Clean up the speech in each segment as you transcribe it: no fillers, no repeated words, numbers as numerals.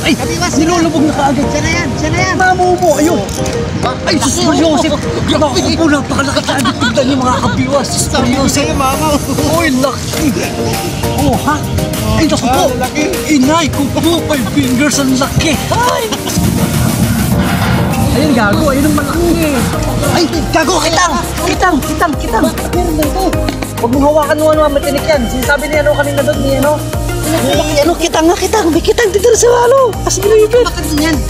Ay, nilulubog na kaagad. Siya na yan, siya na yan. Mamubo, ayun. Ay, Sus Joseph. Naku po, napakalaki kaagad. Tignan niyo mga kabiwas. Sus Joseph. Uy, laki. Oh, ha? Ay, naku po. Inay ko po, 5 fingers ang laki. Ay. Ayun, gago. Ayun ang malaki. Ay, gago, kitang. Huwag mong hawakan mo ano, matinik yan. Sinasabi niya ano kanina doon, ni ano. Ano, kitang. May kitang dito sa ano. Kasi nilipit.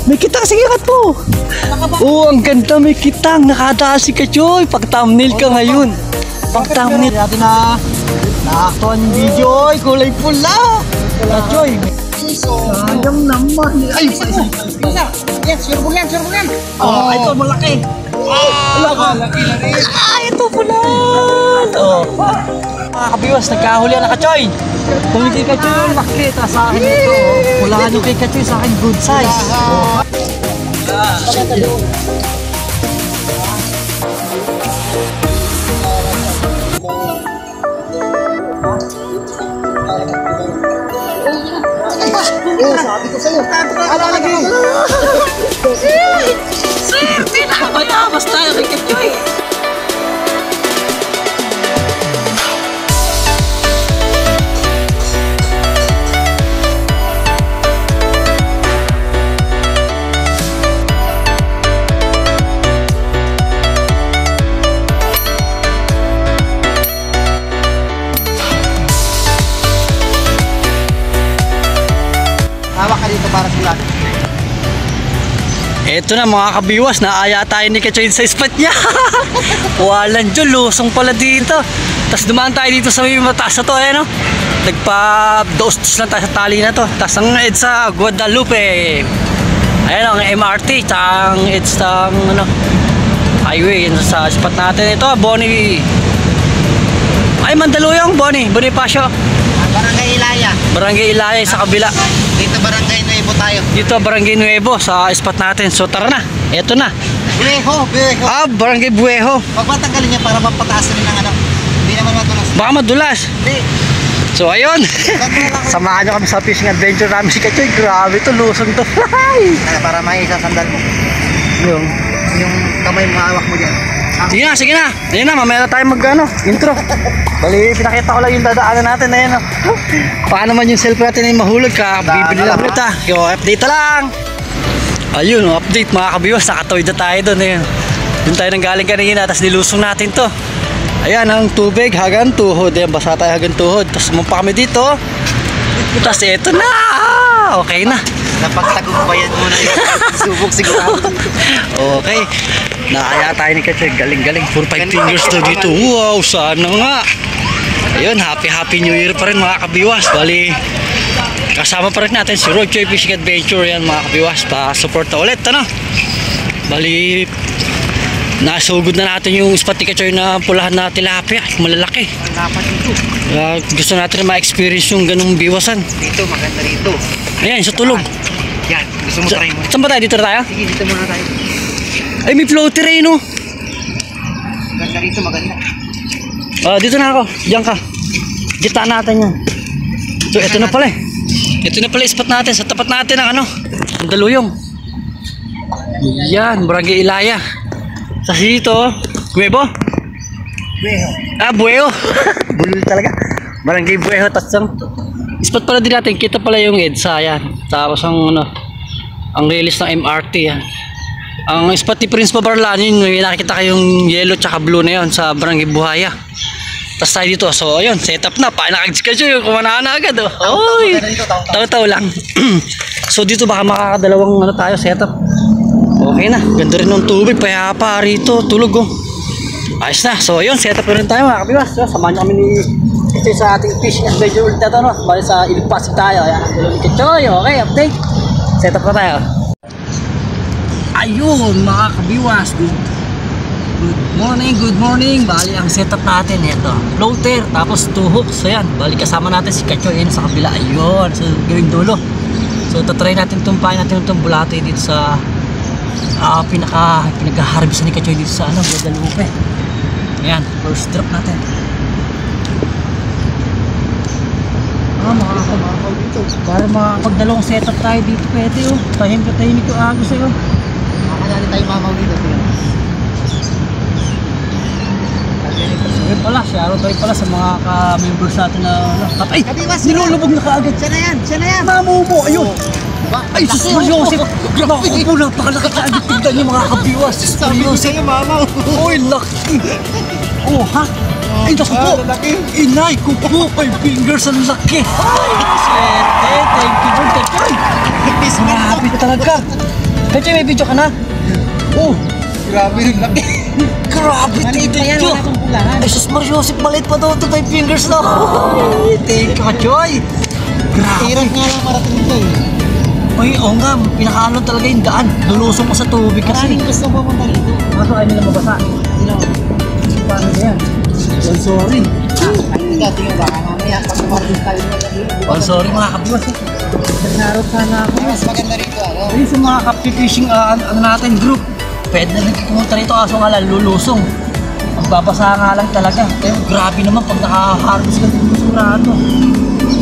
May kitang, sige kat po. Oo, ang ganda, may kitang. Nakadaan si Kachoy. Pag thumbnail ka ngayon. Pag thumbnail. Natin na naaktuan yung video. Kulay pula. Kachoy. Sayang naman. Ay, Yes, sure yan. oh, ito malaki. Malaki na rin. Ito pula. Mga kabiwas, nagkahulihan na Kachoy. Kung hindi Kachoy, laki. Tapos sa akin ito. Pulahan yung kay Kachoy, sa akin good size. Sabi ko sa'yo. Alalagay ko. Sir, pinakamayabas tayo kay Kachoy. Hawak ka dito para sa lahat. Eto na mga kabiwas, naaya tayo ni Kachoy sa spot niya. Walang dyan, lusong pala dito. Tapos dumaan tayo dito sa may mataas na to, no? Nagpa-dos lang tayo sa tali na to. Tapos ang EDSA Guadalupe. Ayan ang MRT, tsaka ang EDSA ano, highway sa spot natin. Ito, Boni. Ay, Mandaluyong, Bonifacio. Barangay Ilaya. Barangay Ilaya sa kabila. Dito Barangay Nuevo tayo. Dito Barangay Nuevo sa spot natin. So tara na. Eto na. Bueho. Ah, Barangay Bueho. Pag matanggalin niya para mapataas rin ng ano. Hindi naman matulas. Baka madulas. Hindi. So ayun. Samahan nyo kami sa fishing adventure namin si Kachoy. Grabe to, lusong to. Para maisasandal mo. Yung kamay mo hawak mo dyan. Sige na. Ayun na, mamaya na tayo intro. Bali, pinakita ko lang yung dadaanan natin. Ayun, paano man yung cellphone natin ay mahulog ka. Bibili lang ulit ha. Yo, update lang. Ayun, update mga kabiwas. Nakatawid na tayo doon. Ayun. Doon tayo nang galing kanina. Tapos nilusong natin to. Ayan, ang tubig hanggang tuhod. Ayan, basa tayo hanggang tuhod. Tapos sumampa kami dito. Tapos eto na. Okay na. Napagtagumpayan mo na yun. Subok siguro. Okay. Nakaya tayo ni Kachoy. Galing. 4-5 fingers to dito. Wow, sana nga. Ayun, happy New Year pa rin mga kabiwas. Bali, kasama pa rin natin si Road Choy Fishing Adventure. Yan mga kabiwas. Pa-support na ulit. Ano? Bali, nasugod na natin yung spot ni Kachoy na pulahan na tilapia. Malalaki. Gusto natin na ma-experience yung ganung biwasan. Dito, maganda rito. Ayan, sa tulog. Yan, gusto mo try mo. Saan ba tayo? Dito na tayo? Sige, dito muna tayo. Ay, may floater eh, no? Maganda rito, maganda. Dito na ako. Diyan ka. Gita natin yan. So, ito na pala eh. Ito na pala yung spot natin. Sa tapat natin ang ano, ang Daluyong. Yan, Barangay Ilaya. Sa dito, Nuevo? Bueho. Bueho. Bulol talaga. Barangay Bueho. Tapos ang spot pala din natin. Kita pala yung EDSA. Yan. Tapos ang ano, ang release ng MRT yan. Ang spot ni Prince Babarlan, yun, may nakikita kayong yellow tsaka blue na yun sa Barangay Buhaya. Tapos tayo dito, so ayun, setup na, paanakagsikasyo yung kumana na agad. Oy, taw-taw lang. So dito baka makakadalawang ano tayo, setup. Okay na, ganda rin ng tubig, payapa rito, tulog oh. Ayos na, so ayun, setup na rin tayo mga kabiwas. Samahan nyo kami ni Kachoy sa ating fishing adventure ulit na ito, no? Bali sa Ilipasig tayo, ayan, dulo ni Kachoy, okay, update. Setup na tayo. Ayun mga kabiwas, good morning. Bali ang setup natin ito, floater tapos 2 hooks. Ayan, bali kasama natin si Kachoy sa kabila. Ayun, sa gawing dulo. So tatry natin tumpahin natin itong bulate dito sa pinag-harvest ni Kachoy dito sa Guadalupe. Ayan, first drop natin. Makakaw dito. Para makakapagdalawang setup tayo dito pwede oh. Tahimik yung agos eh oh. Makakadali tayo mamaw dito. Sorry pala, shoutout tayo pala sa mga ka-members natin na ay! Kabiwas, Nilulubog na kaagad. Siya na yan. Mamo mo, ayun! Ay, sus Joseph! Naku po, napakalaki kaagad. Tignan niyo mga kabiwas. Sus Sabi ko Joseph! sa'yo, mamaw. Uy, laki! Oh, ha? Ay, naku po! Laki. Inay ko po, 5 fingers ang laki! Ay, swerte! Thank you, Lord. Kachay! Grabe ka talaga! Kachay, may video ka na? Oh! Grabe yung laki. Grabe, tito nyo! Ay, sus Joseph, maliit pa daw ito, 5 fingers na! Ay, thank you, Kachay! Grabe! Hirap nga lang marating ito eh. Ay, oo nga, pinakaano talaga yung daan. Lulusong ko sa tubig kasi. Maraming gusto mo pumunta dito. Kaso ayaw nila mabasa. Paano ba yan? Oh, sorry. Tingnan baka mamaya pag umarin tayo na dito. Oh, sorry mga kabiwas. Nagnarot sana ako. Mas maganda rito ano. Ayun sa mga kapti-fishing ano natin group. Pwede na rin pumunta rito kaso nga lang lulusong. Magbabasa nga lang talaga. Pero grabe naman pag nakaharvest ka dito sa ano.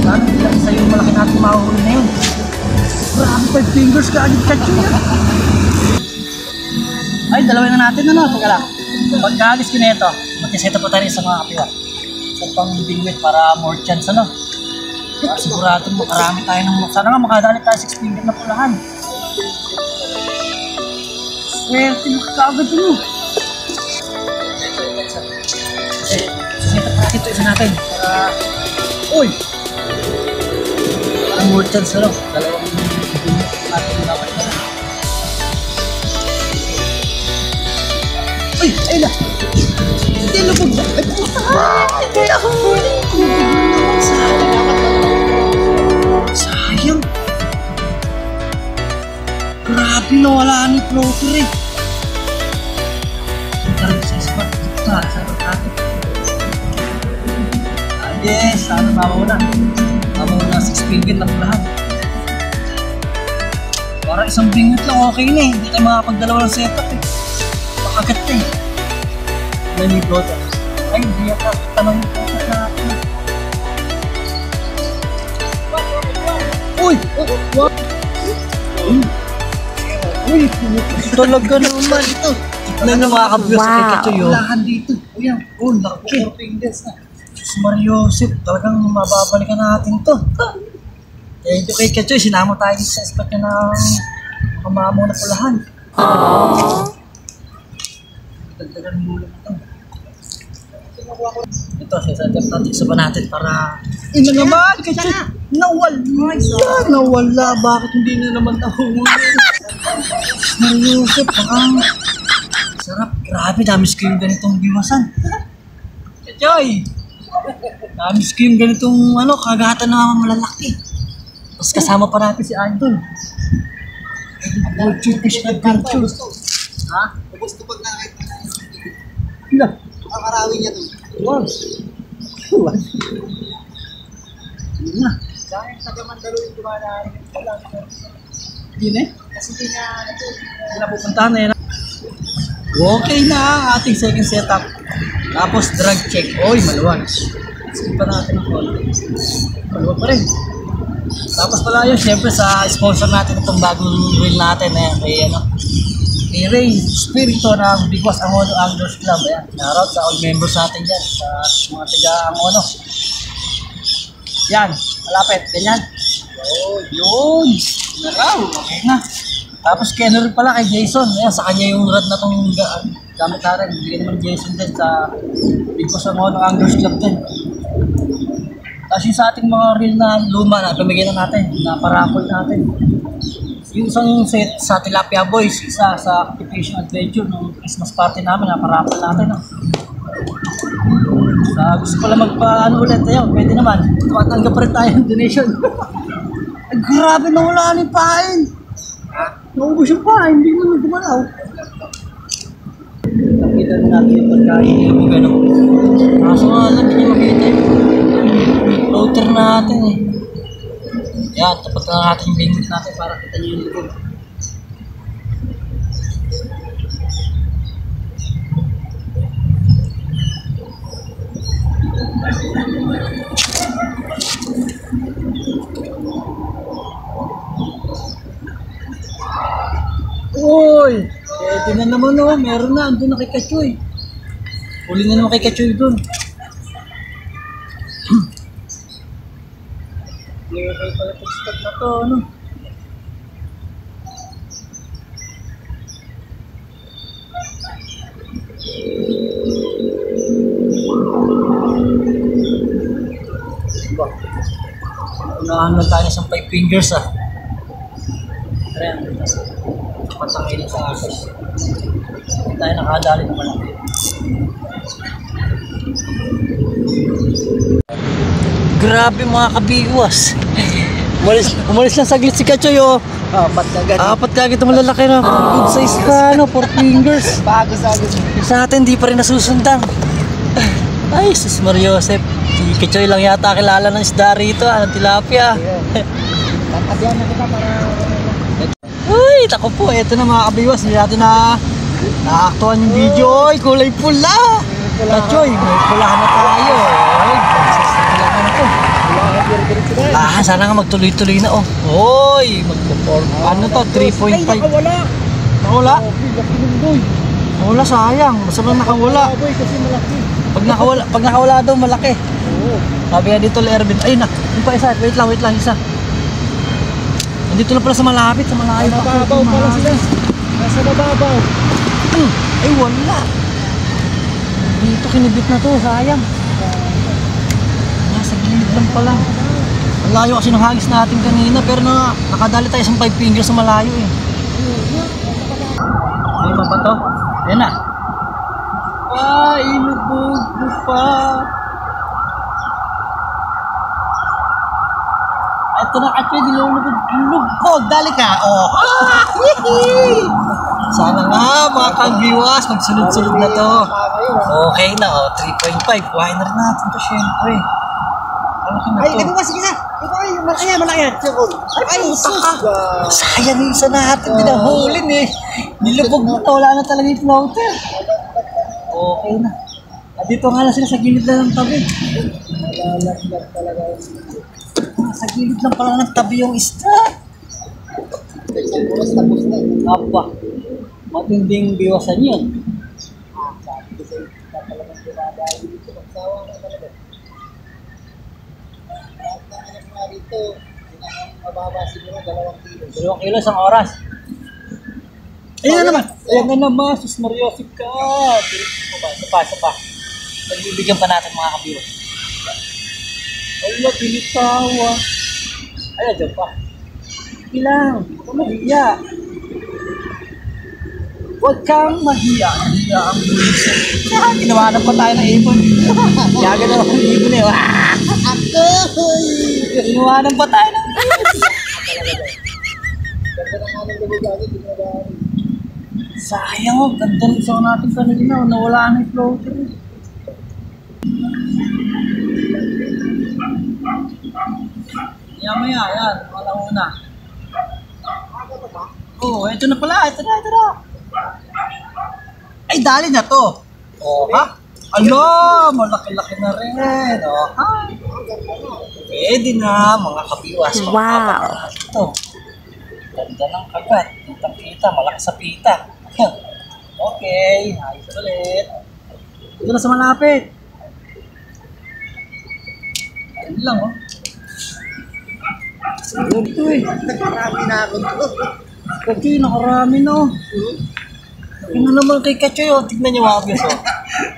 Sana bilang isa yung malaki natin mahuhuli na yun. Grabe, 5 fingers ka agad catch yun. Ay, dalawin na natin ano. Teka lang. Pagkaalis ko na ito, magkaseta pa tayo sa mga kapiwa. Sa pang bingwit para more chance ano. Para sigurado makarami tayo ng sana nga makadali tayo 6 finger na pulahan. Swerte mo kaagad mo. Seta pa natin ito isa natin. Para... Uy! Parang more chance ano. Dalawang natin dapat na. Ay! Ay na! Hindi lubog na! Ay puta! Hindi ako huli! Sayang! Grabe nawala ni floater eh! Punta rin sa spot. Sarap natin. Yes! Sana mawala. Mawala 6 finger na lahat. Para isang bingot lang okay na eh. Hindi tayo makapagdalawa ng setup eh. Pakagat na eh. Nanigot ah. Ay, hindi ako tanong ko na natin. Uy! What? Uy! Talaga naman ito. Tignan nyo mga kabiyo sa kay Kachoy. Lahan dito. Uy, oh, laki. 4 fingers na. Diyos Mariosip, talagang mababalikan natin to. Thank you kay Kachoy. Sinama tayo sa spot niya ng kamamo na pulahan. Dagdagan mo lang ito. Ito, sasatip natin sa ba natin para... Ina naman! Kasi nawala! Nawala! Bakit hindi na naman nahuli? Mariusip, parang... Sarap. Grabe, damis ko yung ganitong biwasan. Kachoy! Damis ko yung ganitong kagatan na malalaki. Tapos kasama pa natin si Andon. World Fish Adventure. Ha? Gusto pag nakakita. Hila. Makakarawin niya doon. Wow. Yun na. Dahil taga-Mandalo yung dumadaan. Yun eh. Kasi di na Napupuntahan na yun. Okay na ang ating second setup. Tapos drag check. Oy, maluwag. Skip pa natin ang konti. Maluwag pa rin. Tapos pala yun, syempre sa sponsor natin itong bagong reel natin kay kay Ray Spirito ng Bigwas Angono Anglers Club. Ayan, shoutout sa all members natin dyan, sa mga taga Angono. Yan, malapit, ganyan. Yun! Naraw, okay na. Tapos kaya rin pala kay Jason. Ayan, sa kanya yung rod na itong gamit natin. Bigyan naman Jason din sa Bigwas Angono Anglers Club din. Tapos yung sa ating mga reel na luma na pamigyan na natin, na parapol natin. Yung isang set sa Tilapia Boys, isa sa Fishing Adventure ng Christmas party namin, na parapol natin. Sa gusto pala ulit, ayun, pwede naman. Tumatanggap pa rin tayo ng donation. Ay, grabe na wala yung pain. Naubos yung pain, hindi mo gumalaw. Nakita na natin yung pagkain yung gano'n. Kaso nga lang, hindi makita yung floater natin eh. Yan, tapat na natin yung bingot natin para kita nyo yung likod. Uy! Ito na naman oh, meron na, andun na kay Kachoy. Huli na naman kay Kachoy dun. Okay pala pag-stop na to, ano? Diba? Unahan lang tayo sa 5 fingers ah. Ayan, patangay na sa asos. Hindi tayo nakadali naman natin. Grabe mga kabiwas. Umalis lang saglit si Kachoy oh. Apat na ganito. Apat kagad ang malalaki na. Good size ka, no? 4 fingers. Bago-sago. Sa atin, di pa rin nasusundan. Ay, sus Mariosep. Si Kachoy lang yata kilala ng isda rito, ng tilapia. Tatabihan na kita para... Uy, tako po. Ito na mga kabiwas. Hindi natin naaktuhan yung video. Ay, kulay pula. Kachoy, may pulahan na tayo. Ay, pulahan na to. Sana nga magtuloy-tuloy na oh. Hoy, magpo-form. Ano to? 3.5. Ay, nakawala. Nakawala? Laki ng boy. Nakawala, sayang. Basta lang nakawala. Boy, kasi malaki. Pag nakawala daw, malaki. Oo. Sabi nga dito, Ervin. Ayun na. Yung pa isa. Wait lang, isa. Nandito lang pala sa malapit, sa malayo. Mababaw pala sila. Nasa mababaw. Ay, wala. Dito, kinibit na to. Sayang. Nasa gilid lang pala. Ang layo kasi ng hagis natin kanina. Pero nakadali tayo sa 5 fingers sa malayo eh. May pa ba to? Ayan na. Inubog mo pa. Ito na Kachoy, dilulubog. Dali ka. Oh. Sana nga mga kabiwas, magsunod-sunod na to. Okay na oh, 3.5. Kuhain na rin natin to syempre. Ay, ito ba? Sige na. Ito ay, malaki yan. Ay, sus. Sayang yung isa natin, dinahulin eh. Nilubog na, wala na talaga yung floater. Okay na. At dito nga lang sila sa gilid lang ng tabi. Malalaglag talaga. Sa gilid lang pala ng tabi yung isda. Tapos na. Apa, matinding biwasan yun. Sabi ko sa'yo, talagang dinadali dito. Magsawa na talaga. Lahat ng anak mga dito, mababa siguro 2 kilo. 2 kilo isang oras. Ayun na naman. Ayan na naman, sus Mariosip ka. Isa pa. Pagbibigyan pa natin mga kabiwas. Wala, binitawa. Ay, dyan pa. Ilang, huwag kang mahiya. Huwag kang mahiya. Mahiya ang bulis. Ginawanan pa tayo ng ibon. Yaga na ang ibon eh. Ginawanan pa tayo ng ibon. Ganda ng anong gabagagod, dinadali. Sayang oh, ganda rin sa natin kanina. Nawala na yung floater. Maya, yan. Wala una. Oh, ito na pala. Ito na. Ay, dali na to. Oh, ha? Alo, malaki-laki na rin. Oh, ha? Pwede na, mga kabiwas. Wow. Ito. Ganda ng kagat. Kitang-kita, malaki sa pita. Okay, ayos ulit. Ito na sa malapit. Ayun lang, oh. Ito eh. Nakarami na ako to. Kachoy, nakarami na, oh. Ano naman kay Kachoy, oh. Tignan niyo, wagis, oh.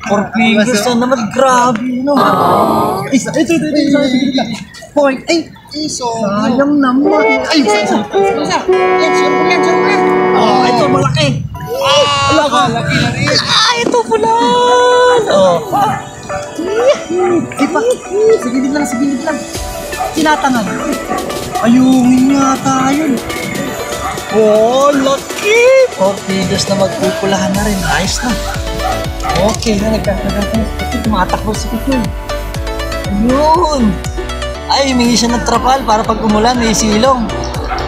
4 fingers na naman. Grabe, no? Ito. Point. Ay, Iso. sayang naman. Ay, Yan, sure mo yan. oh, ito malaki. Malaki na rin. Ito pula. Oh. Ay pa. Sa gilid lang. Tinatangan. Ayungin yata yun. Oh, laki. 4 fingers na magpupulahan na rin. Ayos na. Okay na, nagkakaroon. Ito, tumatakbo si Kachoy. Ayun. Ay, humingi siya ng trapal para pag umulan, may silong.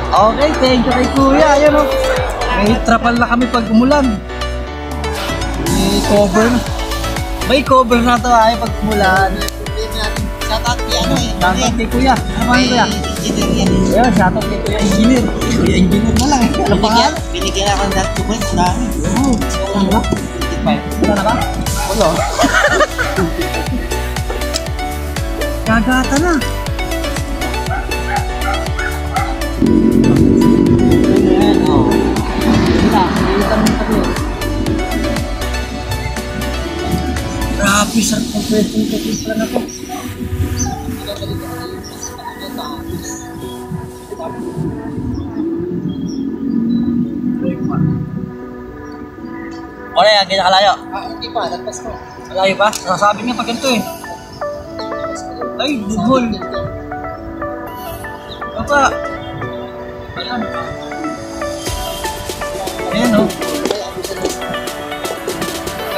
Okay, thank you kay Kuya. Ayun o. May trapal na kami pag umulan. May cover na. May cover na to ay pag umulan. Shoutout kay ano eh. Shoutout kay Kuya. Ano ba Kuya? Engineer yan. Ayun, shoutout kay Kuya. engineer. Kuya engineer na lang. Ano pa nga? Binigyan ako ng documents na. Oo. Ano ba? 55. Wala na ba? Wala. Gagata na. Ayan, oh. Wala. Nilitan mo kami. Grabe, sarap ng pwedeng kapitla na to. Wala yan, kaya nakalayo. Hindi pa, nagpas ko. Malayo pa? Sasabi niya pag ganito eh. Ay, bubol. Papa. Ayan. Ayan o.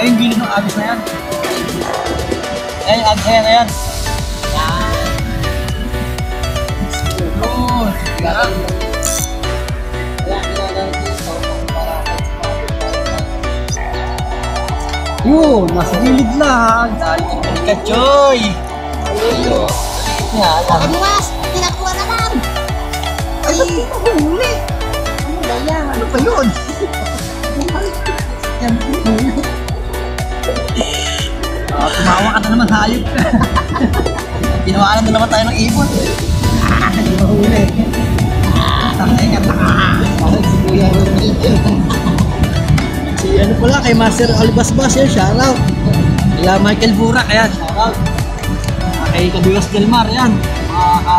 Ay, yung gilid ng abis na yan. Ayan, yung abis na yan, ayan. Yun. Yan. Yun, nasa gilid lang. Dali ka, Joy. Nga, alam. Ano mas? Tinakuha naman. Ay, huli. Ano ba yan? Ano pa yun? Yan, huli. Tumawa ka na naman, hayop ka. Tinawaan na naman tayo ng ibon. Hindi mahuli. Tangay ka, Parang si Kuya Ronald. Si ano pala, kay Master Albasbas yan, shoutout. Kaya Michael Burak, ayan, shoutout. Kay Kabiwas Del Mar, yan. Mga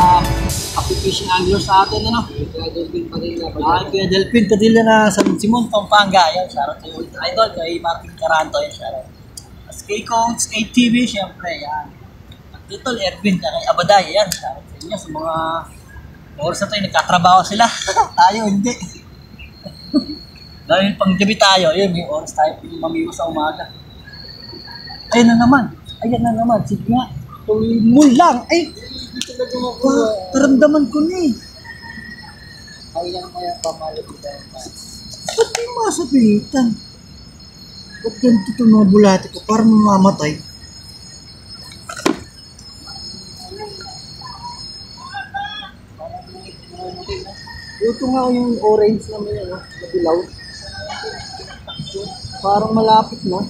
ka-fishing angler sa atin, ano? Kuya Delphin Padilla na San Simon, Pampanga, yan. Shoutout kay Old Idol, kay Martin Caranto, yan, shoutout. As kay Coach, kay TV, syempre, yan. At dito, Erwin, kay Abaday, yan. Shoutout sa inyo, sa mga oras na tayo, nagkatrabaho sila. Tayo, hindi. Dahil pang gabi tayo, yun, may oras tayo mamiwas sa umaga. Ayun na naman. Ayan na naman. Sige nga. Tuloy mo lang. Ay, taramdaman ko ni. Kailang kaya pamalapitan pa. Ba't may masapitan? Ba't ganito itong mga bulati ko? Parang mamamatay. Ito nga yung orange na may ano, na dilaw. Parang malapit na.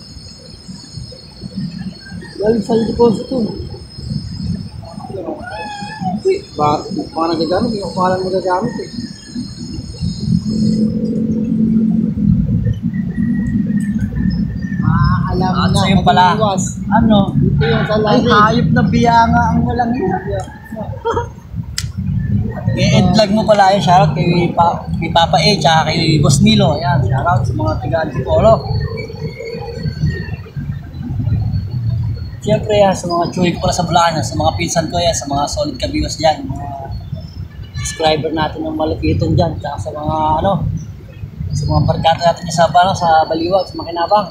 Galing sa deposit yun. Uy, bakit? Hindi pa nagagamit. Hindi pa lang nagagamit eh. Alam At na, sa'yo pala. mag-iwas. Ano? Ito yung sa Ay, lagi. hayop na biyanga ang walang hirap. I-vlog mo pala yun, shoutout kay Papa A, tsaka kay Boss Milo. Ayan, shoutout sa mga taga-Antipolo. Siyempre yan, sa mga chuwi ko pala sa Bulacan, sa mga pinsan ko yan, sa mga solid kabiwas dyan, mga subscriber natin ng malapitan dyan, tsaka sa mga ano, sa mga barkata natin dyan sa Baliwag, sa Makinabang.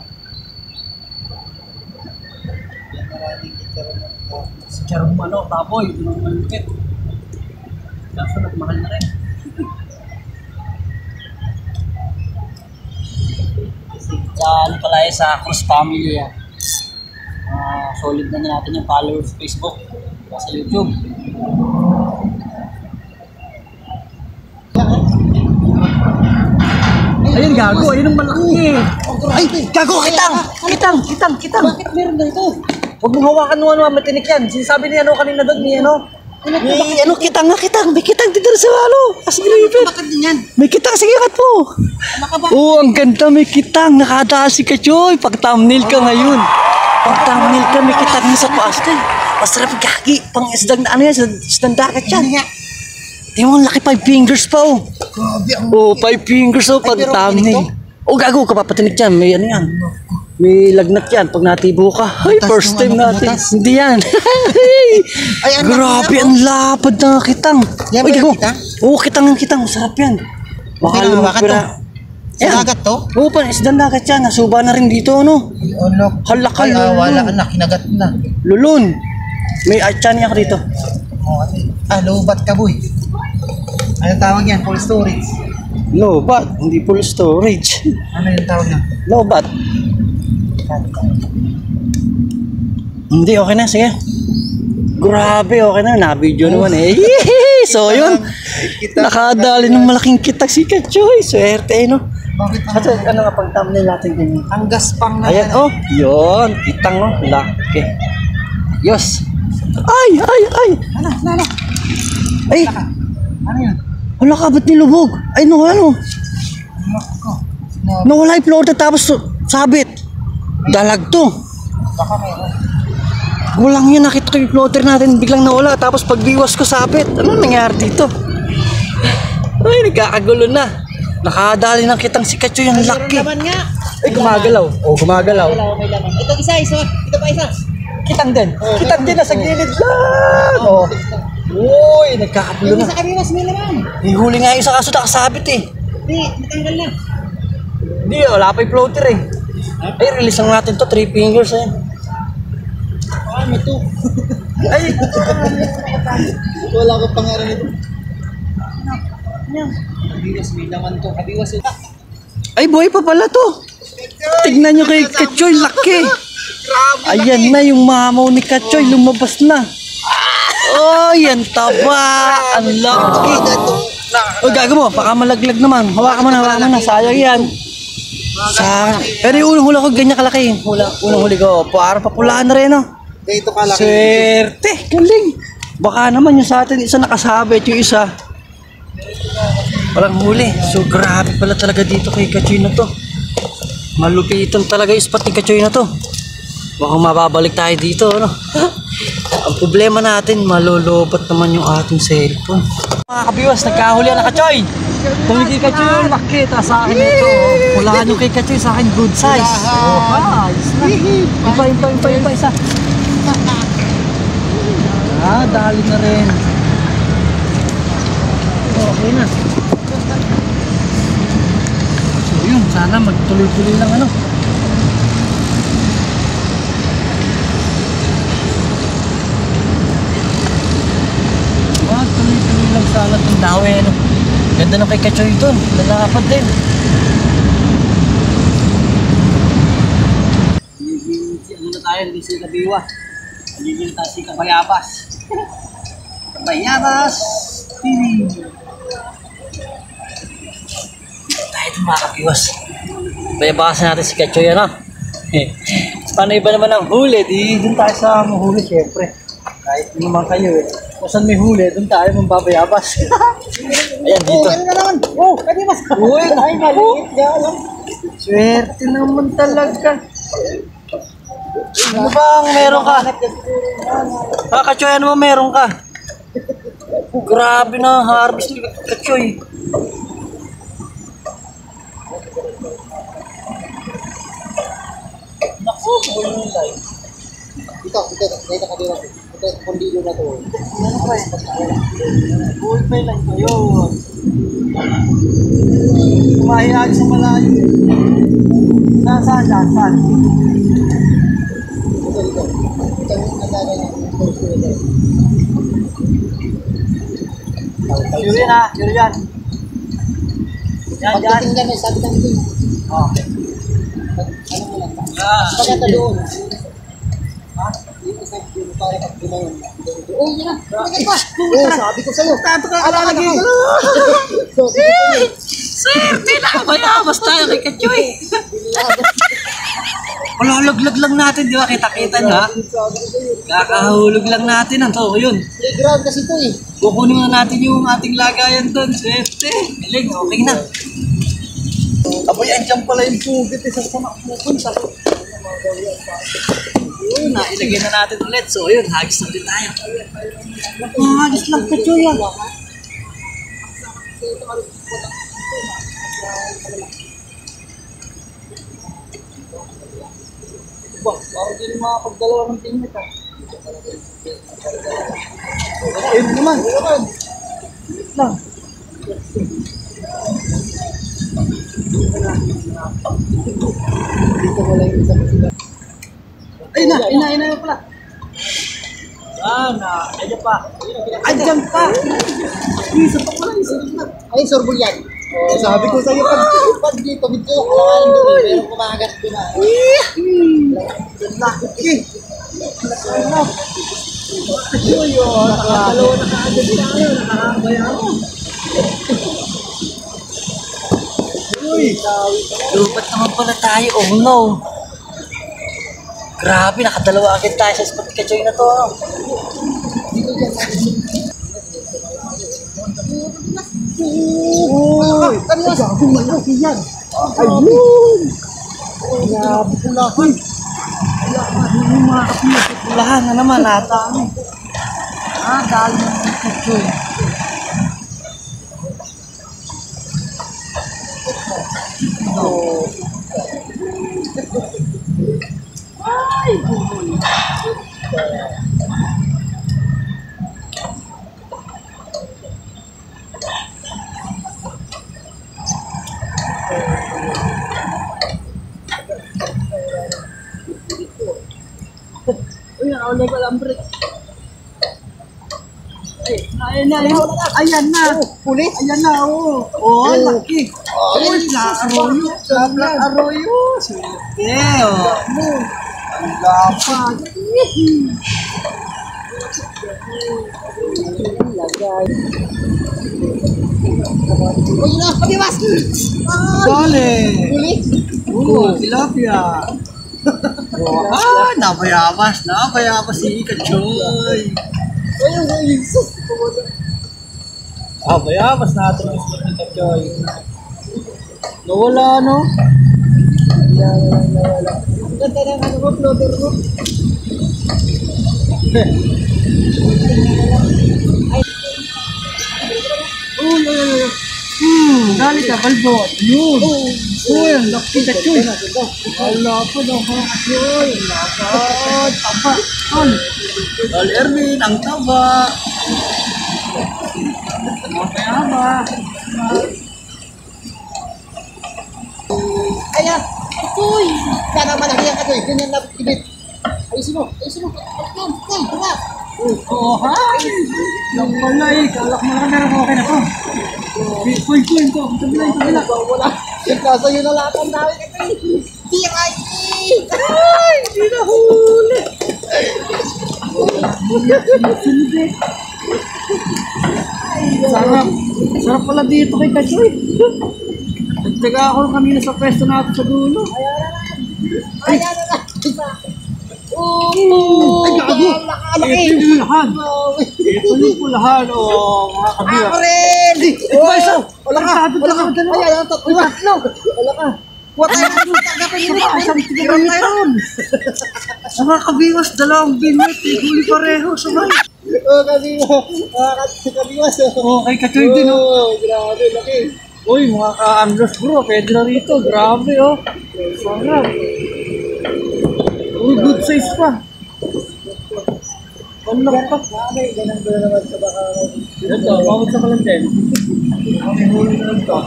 Si Charon ano, Taboy, ito nang malupit. Kaso nagmahal na rin. Sa ano pala yan, sa Cruz Family yan. Solid na natin yung followers sa Facebook, sa YouTube. Ayun, gago. Ayun ang malaki. Ay, gago, kitang. Bakit meron ganito? Huwag mong hawakan mo ano, matinik yan. Sinasabi ni ano kanina doon, ni ano. May ano, kitang. May kitang dito sa ano. As gripit. Bakit din yan? May kitang, sige kat mo. Oo, ang ganda, may kitang. Nakadaan si Kachoy. Pag thumbnail ka ngayon. Pag thumbnail ka, may kitang mo sa paas ka. Masarap gagi. Pang isdang na ano yan, isdang dagat yan. Di mo, ang laki 5 fingers pa oh. Grabe ang... Oh, 5 fingers oh, pag pero thumbnail. ganito? Oh, gago, kapapatinig yan. May ano yan. May lagnat yan pag natibo ka. Ay, Butas first yung time ano, natin. butas. Hindi yan. Ay, ano, Grabe, ano? ang lapad na kitang. Yan ba Uy, yung gago. kitang? Oo, kitang ang kitang. Masarap yan. Okay na, lumang bakit to? pira. Sa dagat to? Oo, pa, isdan dagat yan. Nasuba na rin dito, ano. Unlock. Hala ka, Ay, lulun. wala ka na. Kinagat na. Lulun. May atyan ako dito. Lobat ka, boy. Ano tawag yan? Full storage. Lobat, hindi full storage. Ano yung tawag yan? Lobat. Hindi, okay na. Sige. Grabe, okay na. Na-video naman eh. So, yun. Nakadali ng malaking kitang si Kachoy. Swerte, no? Bakit Kasi ano nga pang thumbnail natin ganyan? ang gaspang na Ayan, oh. Yun. Kitang, oh. Laki. Yos. Ay. Ano? Ay. Ano yun? Wala ka, ba't nilubog? Ay, no, ano? Nako. Nawala yung floater tapos sabit. Dalag to. Baka meron. Gulang yun, nakita ko yung floater natin, biglang nawala. Tapos pagbiwas ko sabit. Ano nangyari dito? Ay, nagkakagulo na. Nakadali ng kitang si Kachoy, ang laki. Laman nga. Ay, gumagalaw. Oh, gumagalaw. May laman. Ito isa. Ito pa isa. Kitang din. Kitang din, nasa gilid lang. Oh. Uy, nagkakagulo na. Sa kabiwas may laman. Hihuli nga yung sa kaso nakasabit eh. Hindi, natanggal na. Hindi, wala pa yung floater eh. Ay, release lang natin to, 3 fingers eh. Ano to? Ay, Wala ko pangalan nito. Kabiwas may laman to. Kabiwas yun. ay boy pa pala to. Tignan nyo kay Kachoy, laki. Ayan na yung mamaw ni Kachoy, lumabas na. Oh, yan taba. Ang laki. O, gago mo, baka malaglag naman. Hawakan mo na, sayang yan. Pero yung unang huli ko, ganyan kalaki. Unang huli ko, parang papulaan na rin, no? Dito ka lang. Swerte, galing. Baka naman yung sa atin, isa nakasabit, yung isa walang huli. So grabe pala talaga dito kay Kachoy na to. Malupitan talaga yung spot ni Kachoy na to. Mukhang mababalik tayo dito, ano? Ang problema natin, malulobot naman yung ating cellphone. Mga kabiwas, nagkahuli na Kachoy. Kung hindi Kachoy yung laki, ta sa akin ito. Pulahan yung kay Kachoy, sa akin good size. Oh, ayos na. Ipa, isa. Dali na rin. Okay na. So yun, sana magtuloy-tuloy lang ano. Tuloy-tuloy lang sana itong dawe ano. Ganda ng kay Kachoy doon. Lalapad din. Ano na tayo? Hindi sila kabiwa. Hindi tayo si Kabayabas. Kabayabas TV. Tayo ito mga kabiwas. Bayabasan natin si Kachoy ano. Paano iba naman ang huli? Di doon tayo sa mahuli syempre. Kahit naman kayo eh. Kung saan may huli, doon tayo mambabayabas. Ayan dito. Ano na naman? Oh, kabiwas. Uy, Ay, maliit. Galang. swerte naman talaga. Ano bang meron ka? Kachoy, ano ba meron ka? Grabe na harvest ni Kachoy. Naku, bulay. Dito ka dito. Ito, kondilo na to. Ano ba eh? Bulay lang to yun. Kumahiyag sa malayo. Saan? Dito. Ito yung nagana ng kondilo. Yuri na, yuri yan. Yan. Pagdating dyan, sabi ng ito. Okay. Ano mo lang. Yan. Pagkata doon. Ha? Yung isa yung para pag gumayon. Oh, yun na. Bakit pa? Oh, sabi ko sa'yo. Tato ka lagi. Swerte na, bayabas tayo kay Kachoy. Palalaglag lang natin, di ba? Kita-kita nyo ha? Kakahulog lang natin ang to, yun. Playground kasi ito eh. Kukunin na natin yung ating lagayan doon. Swerte. Galing, okay na. Aboy, andyan pala yung pugit. Isang sama pupunta. Yun, nailagay na natin ulit. So, yun, hagis na din tayo. Hagis lang Kachoy yan. Ba, parang din makapagdalawa ng tingin ka. Ayun naman. Wait lang. Dito wala yung isa kasi. Ay na pala. Ayan pa. Andyan pa. Isa pa pala, isa pa. Ay, sorbol yan. Oh, sabi ko sa'yo, pag dito, medyo kumain doon. Pero kumagat ko na. Laki. Uy, nakakalaw na kaagad tayo. Nakakabaya mo. Uy, Lupat naman pala tayo. Oh no. Grabe, nakadalawa agad tayo sa spot ka-joy na to. uy. Ay, gago malaki yan. Ayun. Grabe pulahan. Yung mga kapulahan na naman ata. Dahil ng ka-joy. Uy, nakaulay ko lang break. Ayan na, ayan na. Pulis? Ayan na, oo. Oo, laki. Uy, Arroyo. Arroyo. Sige, oh. Ang lapad. Uy, na, pabiwas. Dale. Pulis? Oo, tilapia. Nabayabas si Kachoy. Ayun, sus. Bayabas natin ang spot ni Kachoy. Nawala, no? Nawala. Ganda ng ano mo, floater mo. Dali ka, balbot. Yun. Uy, ang laki Kachoy. Wala po daw mga Kachoy. Lapad. Taba. Dal Erwin, ang taba. Taba. Ayan. Kachoy. Sana malaki yan Kachoy. Ganyan na tibit. Ayusin mo. Tara. Oh, hi. Lang pala eh. Kalak mo lang meron okay na to. Bitcoin ko. Kabila. Wala. Nasa yun na lahat ang dami Kachoy. Tiray! Ay! Hindi na huli! Sarap pala dito kay Kachoy. Nagtaga ako kanina sa pwesto natin sa dulo. Ayan na lang. Ay, gago! Ito yung pulahan. Ito yung pulahan. Mga kabiya. Ako rin! Wala ka! Ayan, tatlo! Wala ka! What tayo tagapin yun? Isang tigil tayo. Mga kabiwas, dalawang binwit. Huli pareho. Sabay. Kabiwas. Kay Kachoy din. Grabe, laki. Uy, mga ka-anglers bro. Pwede na rito. Grabe, sarap. Uy, good size pa. Ang lapat. Ganang naman sa baka. Ito, bawat sa kalantin. May huli na lang ito.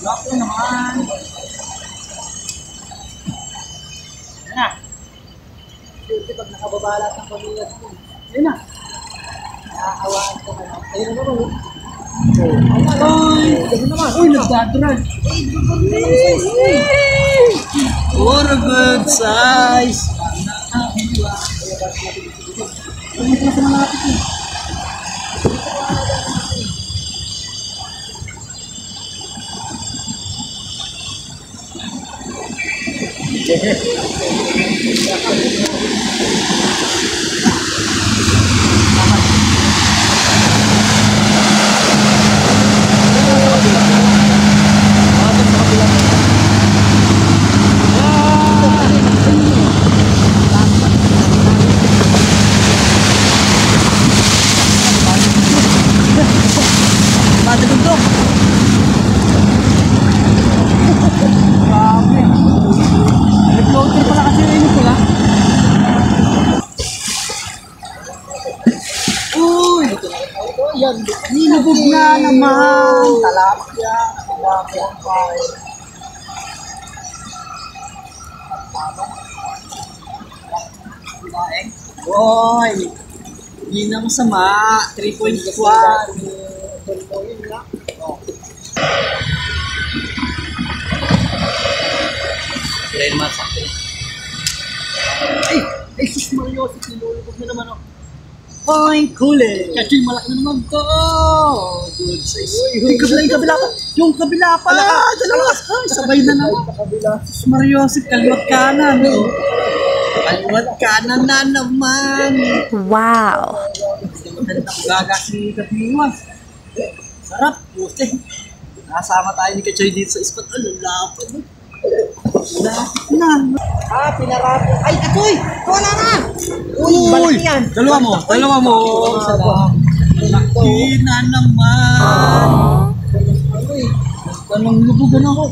Lock na naman. Yan na. Kasi pag nakababalat ng pamilyas mo. Yan na. Nakakawaan ko na lang. Ayun na naman. Uy, nagdadrag. What a good size. Nilubog na naman. Talapia. Talapia. Boy. Hindi na masama. 3.1. Lain masak. na naman oh. Fine, huli. Kachoy, malaki na naman to. Good size. Yung kabila pa. Yung kabila pa. Dalawa. Ay, sabay na naman. Sus Mariosip, kaliwat kanan. Oh. Kaliwat kanan na naman. Wow. Magandang gaga si Kapiwas. Sarap. Puste. Nakasama tayo ni Kachoy dito sa spot. Ano, lapad. Lapad na. Pinarami. Ay, Kachoy! Wala na! Uy, malaki yan. Dalawa mo. Malaki na naman. Tanong lubugan ako.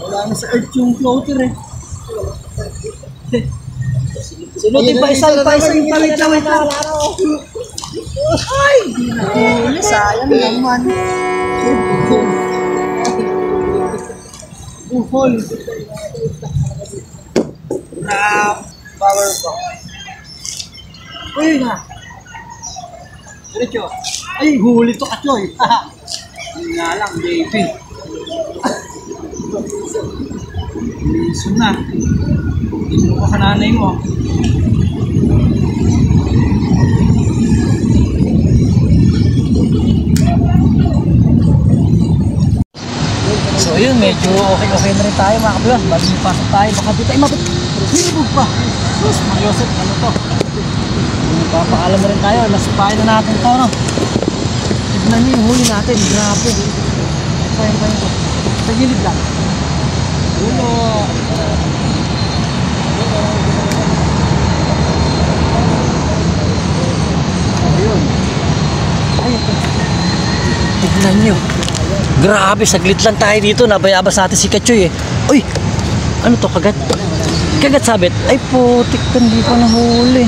Wala na sa earth yung floater eh. Sinutin pa isa yung palit na wait lang. Ay! Di na huli. Sayang naman. Buhol. Na power bank. Uy na. Diretso. Ay, huli to Kachoy. Yun nga lang, baby. Liso na. Hindi mo ka nanay mo. So yun, medyo okay na rin tayo mga kabiwas. Bali pasok tayo, baka di tayo mabit. Hinibog pa. Sus, Mariosep, ano to? Papakalam na rin tayo, nasupain na natin to, no? Tignan nyo yung huli natin, grabe. Payan to. Sa gilid lang. Ulo. Ayun. Ayun. Tignan nyo. Grabe, saglit lang tayo dito. Nabayabas natin si Kachoy eh. Uy! Ano to, kagat? Kagat sabit? Ay, putik ka, hindi pa nahuli.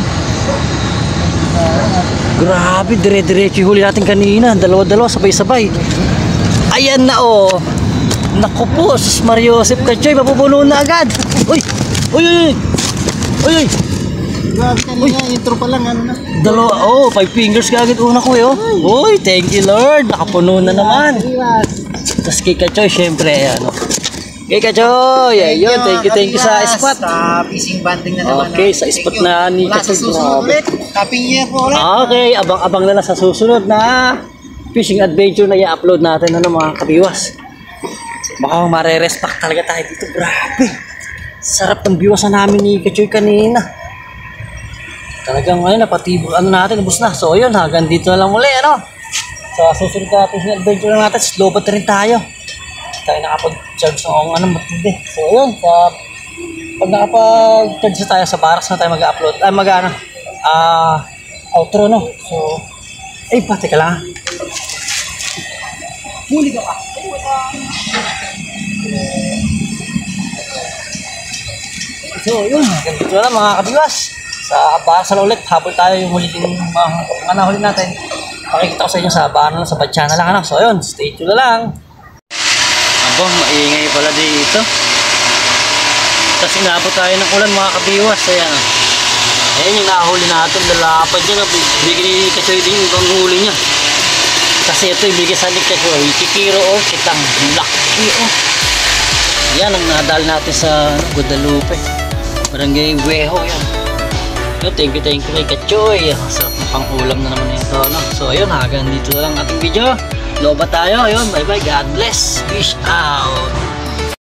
Grabe, dire-diretso yung huli natin kanina. Dalawa-dalawa, sabay-sabay. Ayan na oh. Naku po, sus Mariosep Kachoy, mapupuno na agad. Uy! Uy! Uy! Uy! Uy! Grabe kanina, intro pa lang, ano na. Dalawa, oh, 5 fingers kagad una ko eh, oh. Uy, thank you Lord, nakapuno na naman. Tapos kay Kachoy, syempre, ano. Kay Kachoy, ayun, thank you sa spot. Sa fishing banding na naman. Okay, sa spot na ni Wala sa Kachoy. susunod ulit. Happy New Year po ulit. Okay, abang-abang na lang sa susunod na fishing adventure na i-upload natin, ano, mga kabiwas. Baka mare-respect talaga tayo dito, grabe. Sarap ng biwasan namin ni Kachoy kanina. Talagang ngayon, napatibol, ano natin, ubos na. So, yun, hanggang dito na lang muli, ano. Sa susunod na fishing adventure na natin, slow bat rin tayo. Tayo nakapag-charge ng ano, matindi. So, yun, pag nakapag-charge na tayo sa baras na tayo mag-upload, outro, no. So, ay, teka lang. Huli ka pa. So, yun, hanggang dito na mga kabiwas. Sa baras na ulit, habol tayo yung huli mga nahuli natin. Pakikita ko sa inyo sa baras na sa batya na lang, ano. So, yun, stay tuned na lang. Abang, maingay pala dito. Tapos inabot tayo ng ulan mga kabiwas. Ayan. Ayan yung nahuli natin. Lalapad niya. Bigyan ni Kachoy din yung huli niya. Kasi ito yung bigyan sa ni Kachoy. Kikiro o kitang laki o. Ayan ang nadal natin sa Guadalupe. Barangay Weho yan. So, thank you kay Kachoy. Sarap na pang ulam na naman ito. No? So ayun, hanggang dito na lang ating video. Loba tayo. Ayun, bye bye. God bless. Peace out.